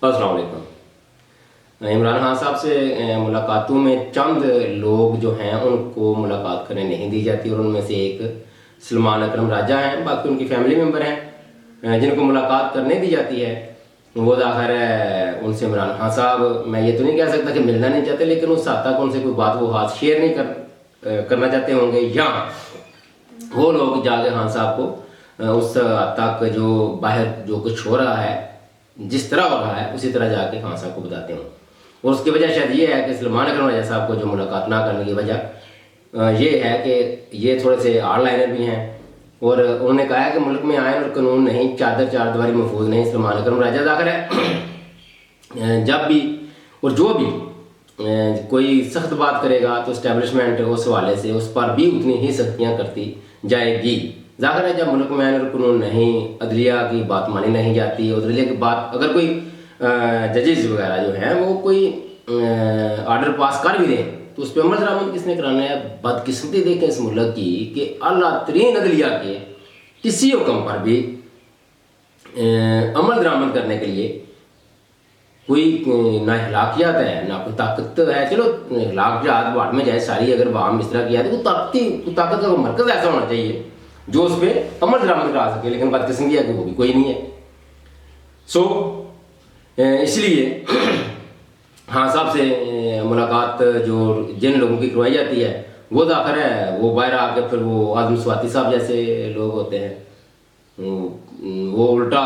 अस्सलाम वालेकुम। इमरान खान साहब से मुलाकातों में चंद लोग जो हैं उनको मुलाकात करने नहीं दी जाती और उनमें से एक सलमान अकरम राजा हैं। बाकी उनकी फैमिली मेंबर हैं जिनको मुलाकात करने दी जाती है। वो ज़ाहिर है उनसे इमरान खान साहब, मैं ये तो नहीं कह सकता कि मिलना नहीं चाहते, लेकिन उस हद तक उनसे कोई बात वो हाथ शेयर नहीं करना चाहते होंगे, या वो लोग जाके खान साहब को उस हद तक जो बाहर जो कुछ हो रहा है, जिस तरह हो रहा है उसी तरह जाके खान साहब को बताते हैं। और उसकी वजह शायद ये है कि सलमान अकरम राजा साहब को जो मुलाकात ना करने की वजह ये है कि ये थोड़े से हार्ड लाइनर भी हैं और उन्होंने कहा है कि मुल्क में आयन और कानून नहीं, चादर चार दीवारी महफूज नहीं। सलमान अकरम राजा जाकर है जब भी और जो भी कोई सख्त बात करेगा तो इस्टेब्लिशमेंट उस हवाले से उस पर भी उतनी ही सख्तियाँ करती जाएगी। ज़ाहिर है जब मुल्क में आयन और कानून नहीं, अदलिया की बात मानी नहीं जाती और अदलिया की बात अगर कोई जजेस वगैरह जो हैं वो कोई आर्डर पास कर भी दें तो उस पर अमल दरामद किसने कराना है। बदकिस्मती देखें इस मुल्क की कि अल्लाह तरीन अदलिया के किसी हुक्म पर भी अमल दरामद करने के लिए कोई ना हिलाकियात है ना कोई ताकत है। चलो हिलाकियात बाद में जाए सारी, अगर वाम इस तरह किया तो ताकत का मरकज़ ऐसा होना चाहिए जो उस पर अमल दरामद करा सके, लेकिन बदकिस्मती है कि वो भी कोई नहीं है। इसलिए हाँ साहब से मुलाकात जो जिन लोगों की करवाई जाती है वो दाखिल है वो बाहर आके फिर वो आज़म स्वाति साहब जैसे लोग होते हैं, वो उल्टा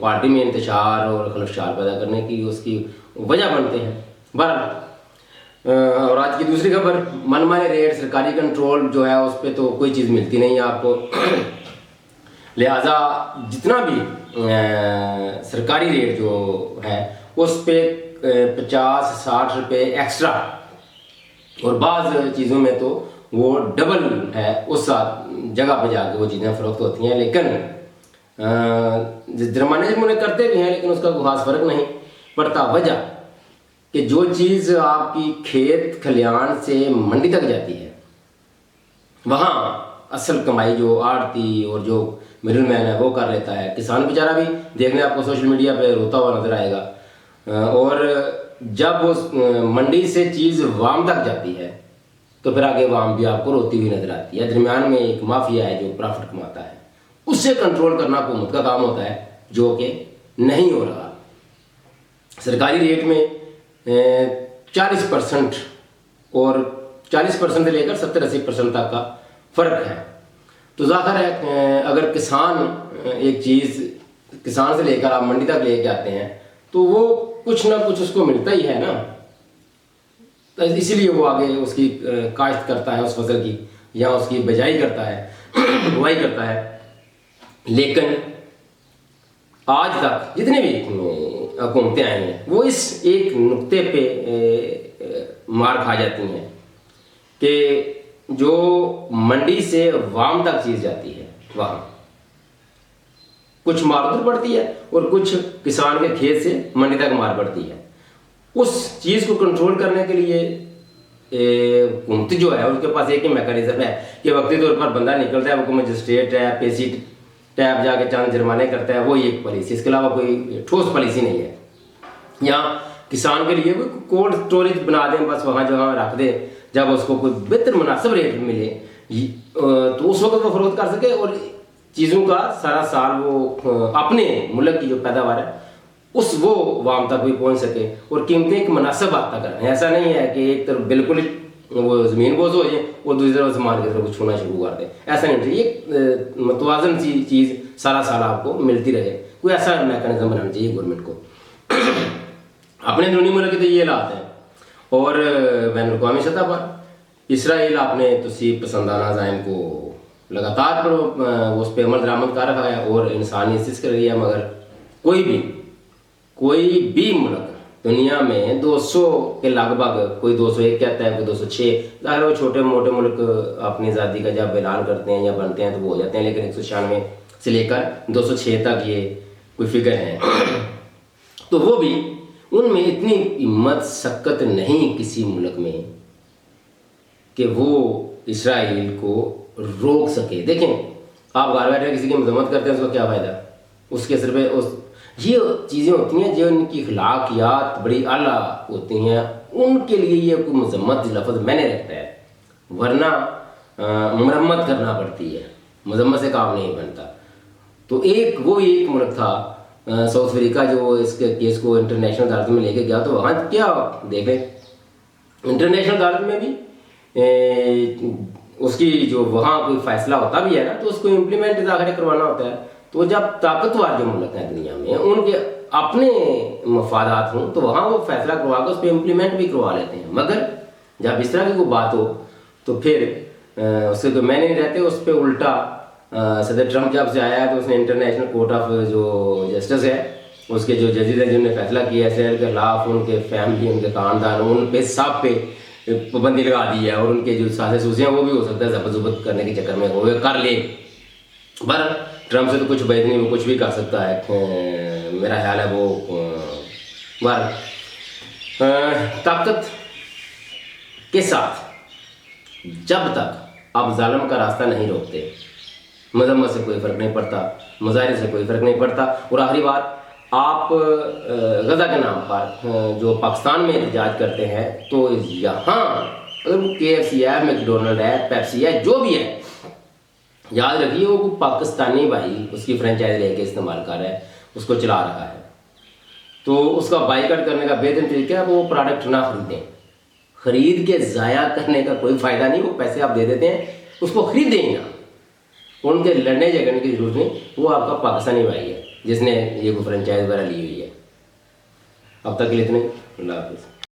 पार्टी में इंतशार और खलफशार पैदा करने की उसकी वजह बनते हैं। बहरहाल और आज की दूसरी खबर, मनमाने रेट, सरकारी कंट्रोल जो है उस पर तो कोई चीज़ मिलती नहीं है आपको। लिहाजा जितना भी सरकारी रेट जो है उस पर 50-60 रुपये एक्स्ट्रा और बाज़ चीज़ों में तो वो डबल है, उस जगह पे जाके वो चीज़ें फ़रोख्त होती हैं। लेकिन जुर्माने जुर्माने करते भी हैं लेकिन उसका कोई खास फ़र्क नहीं पड़ता। वजह कि जो चीज़ आपकी खेत खलियान से मंडी तक जाती है वहाँ असल कमाई जो आड़ती और जो मिडिल मैन है वो कर लेता है। किसान बेचारा भी देखने आपको सोशल मीडिया पे रोता हुआ नजर आएगा। और जब उस मंडी से चीज़ वाम तक जाती है तो फिर आगे वाम भी आपको रोती हुई नजर आती है। दरमियान में एक माफिया है जो प्रॉफिट कमाता है, उससे कंट्रोल करना हुकूमत का काम होता है, जो कि नहीं हो रहा। सरकारी रेट में 40% और 40% से लेकर 70-80% तक का फ़र्क है। तो ज़ाहिर है अगर किसान एक चीज़ किसान से लेकर आप मंडी तक लेके आते हैं तो वो कुछ ना कुछ उसको मिलता ही है ना, तो इसीलिए वो आगे उसकी काश्त करता है उस फसल की, या उसकी बिजाई करता है बुआई करता है। लेकिन आज तक जितने भी हुकूमतें आई हैं वो इस एक नुक्ते पे मार खा जाती हैं कि जो मंडी से वाम तक चीज़ जाती है वहाँ कुछ मार उधर पड़ती है और कुछ किसान के खेत से मंडी तक मार पड़ती है। उस चीज़ को कंट्रोल करने के लिए हुकूमत जो है उसके पास एक ही मैकेनिज्म है कि वक्ती तौर पर बंदा निकलता है, वो मजिस्ट्रेट है, पेशी टैब जाके चंद जुर्माने करता है, वो एक पॉलिसी, इसके अलावा कोई ठोस पॉलिसी नहीं है। या किसान के लिए कोई कोल्ड स्टोरेज बना दें, बस वहाँ जगह रख दें, जब उसको कोई बेहतर मुनासिब रेट मिले तो उस वक्त वो फरोख्त कर सके और चीज़ों का सारा साल वो अपने मुल्क की जो पैदावार है उस वो वाम तक भी पहुँच सके और कीमतें एक मुनासिब बात तक करें। ऐसा नहीं है कि एक तरफ बिल्कुल वो ज़मीन बोझ हो जाए और दूसरी तरफ सामान की तरफ छूना शुरू कर दे, ऐसा नहीं चाहिए। एक मतवाजन सी चीज़ सारा साल आपको मिलती रहे, कोई ऐसा मैकेनिज्म बनाना चाहिए गवर्नमेंट को। अपने अंदरूनी मुल्क के तो ये हालात हैं और बैन अवी सतह पर इसराइल अपने तुसी पसंदाना ज़ाइम को लगातार पर उस पर अमल दरामद कर रहा है और इंसानी इंसिस कर रही है, मगर कोई भी मुल्क दुनिया में 200 के लगभग, कोई 201 कहता है, कोई 206, ज़ाहिर वो छोटे मोटे मुल्क अपनी आज़ादी का जब ऐलान करते हैं या बनते हैं तो वो हो जाते हैं, लेकिन 196 से लेकर 206 तक ये कोई फिगर है। तो वो भी उनमें इतनी हिम्मत सकत नहीं किसी मुल्क में कि वो इसराइल को रोक सके। देखें आप घर बैठे किसी की मजम्मत करते हैं उसका क्या फ़ायदा, उसके सिर पे उस ये चीज़ें होती हैं जो इनकी अखलाकियात बड़ी आला होती हैं, उनके लिए ये कोई मजम्मत लफ्ज़ मैंने रखता है, वरना मरम्मत करना पड़ती है, मजम्मत से काम नहीं बनता। तो वो एक मुल्क था साउथ अफ्रीका जो इसके केस को इंटरनेशनल अदालत में लेके गया, तो वहाँ क्या देखें इंटरनेशनल अदालत में भी उसकी जो वहाँ कोई फैसला होता भी है ना, तो उसको इम्प्लीमेंट आखिर करवाना होता है। तो जब ताकतवर जो मुल्क हैं दुनिया में उनके अपने मफादात हों तो वहाँ वो फैसला करवा कर उस पर इम्प्लीमेंट भी करवा लेते हैं, मगर जब इस तरह की कोई बात हो तो फिर उससे तो मैंने नहीं रहते, उस पर उल्टा सदर ट्रम्प जब से आया है तो उसने इंटरनेशनल कोर्ट ऑफ जो जस्टिस है उसके जो जजेज हैं जिन्होंने फैसला किया इसराइल के खिलाफ, उनके फैमिली, उनके खानदान, उन पे सब पे पाबंदी लगा दी है, और उनके जो सासे सूसे हैं वो भी हो सकता है जबत जुबत करने के चक्कर में वो कर ले। पर ट्रम्प से तो कुछ बैद नहीं, वो कुछ भी कर सकता है, मेरा ख्याल है वो ताकत के साथ जब तक आप जालिम का रास्ता नहीं रोकते, मजम्मत से कोई फ़र्क नहीं पड़ता, मुजाहिरे से कोई फ़र्क नहीं पड़ता। और आखिरी बात, आप गज़ा के नाम पर जो पाकिस्तान में एहतजाज करते हैं, तो यहाँ अगर वो KFC है, मैकडोनल्ड है, पेप्सी है, जो भी है, याद रखिए वो पाकिस्तानी भाई उसकी फ्रेंचाइज लेके इस्तेमाल कर रहा है, उसको चला रहा है, तो उसका बाइकआउट करने का बेहतरीन तरीका है वो प्रोडक्ट ना खरीदें। खरीद के ज़ाया करने का कोई फ़ायदा नहीं, वो पैसे आप दे देते हैं, उसको खरीदें ना, उनके लड़ने झगड़ने की जरूरत नहीं, वो आपका पाकिस्तानी भाई है जिसने ये कोई फ्रेंचाइज वगैरह ली हुई है। अब तक के लिए इतने, अल्लाह हाफिज़।